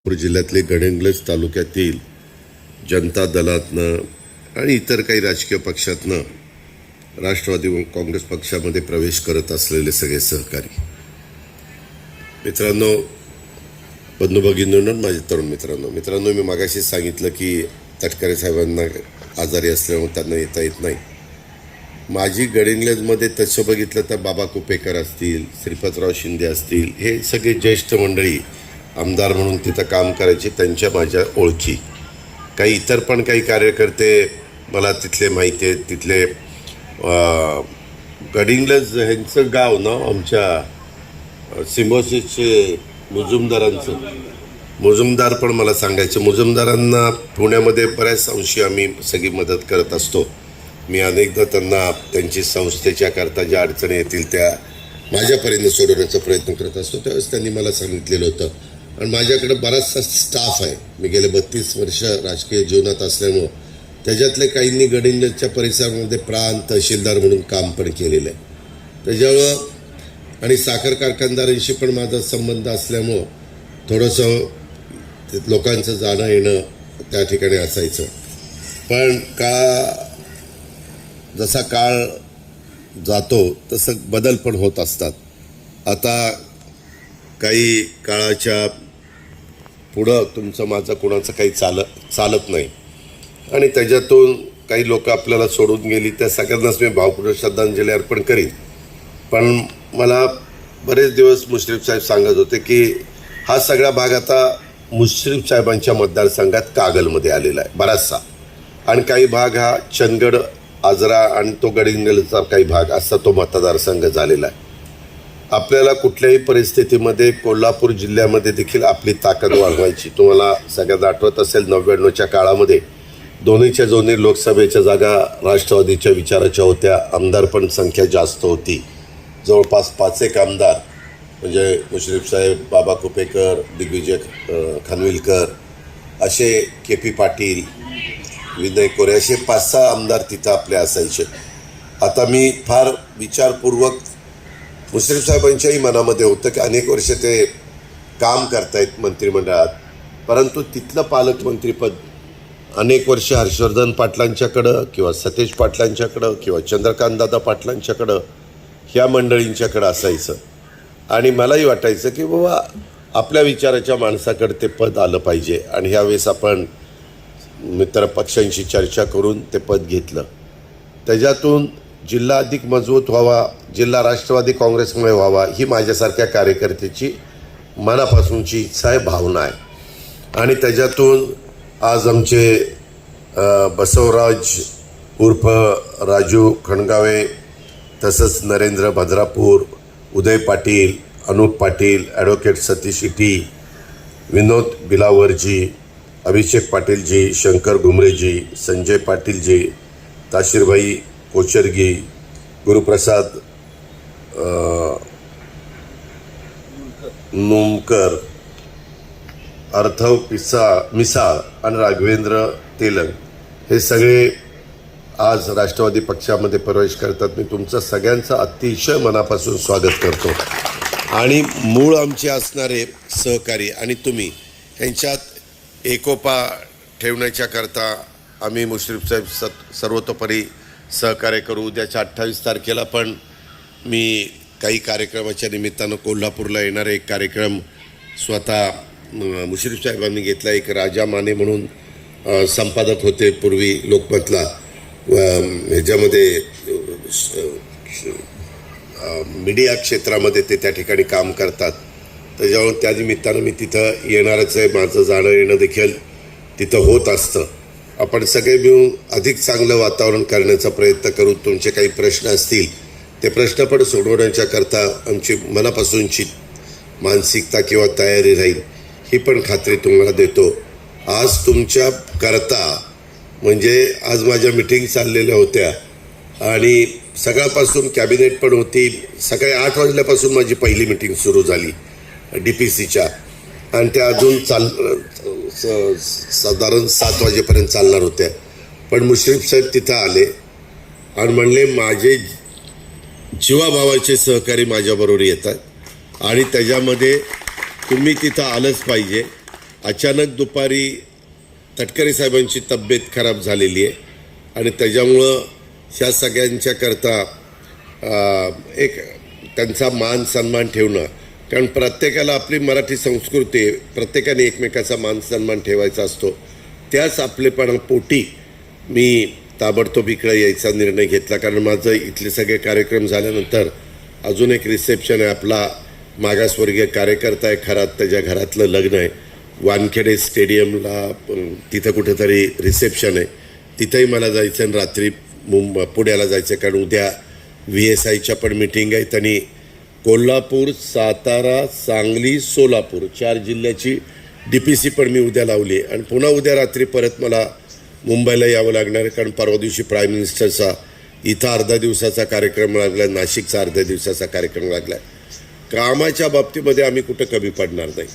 नागपूर जिल्ह्यातले गडहिंग्लज तालुक्यातील जनता दलातनं आणि इतर काही राजकीय पक्षातनं राष्ट्रवादी काँग्रेस पक्षामध्ये प्रवेश करत असलेले सगळे सहकारी मित्रांनो, बंधू भगिनींनो, माझे तरुण मित्रांनो, मी मागाशी सांगितलं की तटकरे साहेबांना आजारी असल्यामुळे त्यांना येता येत नाही. माझी गडहिंग्लजमध्ये तसं बघितलं तर बाबा कुपेकर असतील, श्रीपतराव शिंदे असतील, हे सगळे ज्येष्ठ मंडळी आमदार म्हणून तिथं काम करायचे. त्यांच्या माझ्या ओळखी काही इतर पण काही कार्यकर्ते मला तिथले माहिती आहेत. तिथले गडहिंग्लज ह्यांचं गाव ना आमच्या सिम्बॉसिसचे मुजुमदार पण मला सांगायचे. मुजुमदारांना पुण्यामध्ये बऱ्याच अंशी आम्ही सगळी मदत करत असतो. मी अनेकदा त्यांना त्यांची संस्थेच्या करता ज्या अडचणी येतील त्या माझ्यापर्यंत सोडवण्याचा प्रयत्न करत असतो. त्यावेळेस त्यांनी मला सांगितलेलं होतं. आणि माझ्याकडे बराचसा स्टाफ आहे. मी गेले 32 वर्ष राजकीय जीवनात असल्यामुळं त्याच्यातले काहींनी गडहिंग्लजच्या परिसरामध्ये प्रांत तहसीलदार म्हणून काम पण केलेलं आहे. त्याच्यामुळं आणि साखर कारखानदारांशी पण माझा संबंध असल्यामुळं थोडंसं लोकांचं जाणं येणं त्या ठिकाणी असायचं. पण जसा काळ जातो तसं बदल पण होत असतात. आता काही काळाच्या पुढं तुमचं माझं कोणाचं काही चालत नाही आणि त्याच्यातून काही लोक आपल्याला सोडून गेली. त्या सगळ्यांनाच मी भावपूर्ण श्रद्धांजली अर्पण करीन. पण मला बरेच दिवस मुश्रीफ साहेब सांगत होते की हा सगळा भाग आता मुश्रीफ साहेबांच्या मतदारसंघात कागलमध्ये आलेला आहे बराचसा, आणि काही भाग हा चंदगड, आजरा आणि तो गडहिंग्लजचा काही भाग असा तो मतदारसंघ झालेला आहे. आपल्याला कुठल्याही परिस्थितीमध्ये कोल्हापूर जिल्ह्यामध्ये देखील आपली ताकद वाढवायची. तुम्हाला सगळ्यांना आठवत असेल 99च्या काळामध्ये दोन्ही लोकसभेच्या जागा राष्ट्रवादीच्या विचाराच्या होत्या. आमदार पण संख्या जास्त होती. जवळपास 5 एक आमदार म्हणजे मुश्रीफ साहेब, बाबा कुपेकर, दिग्विजय खानविलकर, असे KP पाटील, विनय कोरे, असे 5-6 आमदार तिथं आपले असायचे. आता मी फार विचारपूर्वक मुश्रीफ साहेबांच्याही मनामध्ये होतं की अनेक वर्ष ते काम करतायत मंत्रिमंडळात, परंतु तिथलं पालकमंत्रीपद अनेक वर्ष हर्षवर्धन पाटलांच्याकडं किंवा सतेज पाटलांच्याकडं किंवा चंद्रकांतदादा पाटलांच्याकडं ह्या मंडळींच्याकडं असायचं. आणि मलाही वाटायचं की बाबा आपल्या विचाराच्या माणसाकडे ते पद आलं पाहिजे. आणि ह्यावेळेस आपण मित्र पक्षांशी चर्चा करून ते पद घेतलं. त्याच्यातून जिल्हा अधिक मजबूत व्हावा, जिल्हा राष्ट्रवादी काँग्रेसमुळे व्हावा, ही माझ्यासारख्या कार्यकर्त्याची मनापासूनची इच्छा आहे, भावना आहे. आणि त्याच्यातून आज आमचे बसवराज उर्फ राजू खणगावे, तसंच नरेंद्र भद्रापूर, उदय पाटील, अनुप पाटील, ॲडव्होकेट सतीश इटी, विनोद बिलावरजी, अभिषेक पाटीलजी, शंकर घुमरेजी, संजय पाटीलजी, ताशीरभाई कोचरगी, गुरुप्रसाद नोमकर, अर्थव मिसाळ आणि राघवेंद्र तेलंग हे सगळे आज राष्ट्रवादी पक्षामध्ये प्रवेश करतात. मी तुमचं सगळ्यांचं अतिशय मनापासून स्वागत करतो. आणि मूळ आमचे असणारे सहकारी आणि तुम्ही यांच्यात एकोपा ठेवण्याच्याकरता आम्ही मुश्रीफ साहेब सर्वतोपरी सहकार्य करू. उद्याच्या 28 तारखेला पण मी काही कार्यक्रमाच्या निमित्तानं कोल्हापूरला येणारे एक कार्यक्रम स्वतः मुश्रीफ साहेबांनी घेतला. एक राजा माने म्हणून संपादक होते पूर्वी लोकमतला, ह्याच्यामध्ये मीडिया क्षेत्रामध्ये ते त्या ठिकाणी काम करतात. त्याच्यामुळे त्या निमित्तानं मी तिथं येणारच आहे. माझं जाणं येणं देखील तिथं होत असतं. आपण सगळे मिळून अधिक चांगलं वातावरण करण्याचा प्रयत्न करू. तुमचे काही प्रश्न असतील ते प्रश्न पण सोडवण्याच्याकरता आमची मनापासूनची मानसिकता किंवा तयारी राहील, ही पण खात्री तुम्हाला देतो. आज तुमच्या करता म्हणजे आज माझ्या मिटिंग चाललेल्या होत्या आणि सकाळपासून कॅबिनेट पण होती. सकाळी 8 वाजल्यापासून माझी पहिली मिटिंग सुरू झाली DPCच्या, आणि त्या अजून साधारण 7 वाजेपर्यंत चालणार होत्या. पण मुश्रीफ साहेब तिथं आले आणि म्हणले माझे जीवाभावाचे सहकारी माझ्याबरोबर येतात आणि त्याच्यामध्ये तुम्ही तिथं आलंच पाहिजे. अचानक दुपारी तटकरे साहेबांची तब्येत खराब झालेली आहे आणि त्याच्यामुळं ह्या सगळ्यांच्या करता एक त्यांचा मान सन्मान ठेवणं, कारण प्रत्येकाला आपली मराठी संस्कृती आहे, प्रत्येकाने एकमेकाचा मान सन्मान ठेवायचा असतो. त्याच आपलेपणापोटी मी ताबडतोब इकडे यायचा निर्णय घेतला, कारण माझं इथले सगळे कार्यक्रम झाल्यानंतर अजून एक रिसेप्शन आहे. आपला मागासवर्गीय कार्यकर्ता आहे खरा, त्याच्या घरातलं लग्न आहे. वानखेडे स्टेडियमला तिथं कुठेतरी रिसेप्शन आहे, तिथंही मला जायचं आणि रात्री पुण्याला जायचं, कारण उद्या VSIच्या पण मिटिंग आहे. त्यांनी कोल्हापूर, सातारा, सांगली, सोलापूर 4 जिल्ह्याची DPC पण मी उद्या लावली आहे. आणि पुन्हा उद्या रात्री परत मला मुंबईला यावं लागणार आहे, कारण परवा दिवशी प्राईम मिनिस्टरचा इथं अर्धा दिवसाचा कार्यक्रम लागला, नाशिकचा अर्ध्या दिवसाचा कार्यक्रम लागला. कामाच्या बाबतीमध्ये आम्ही कुठं कमी पडणार नाही.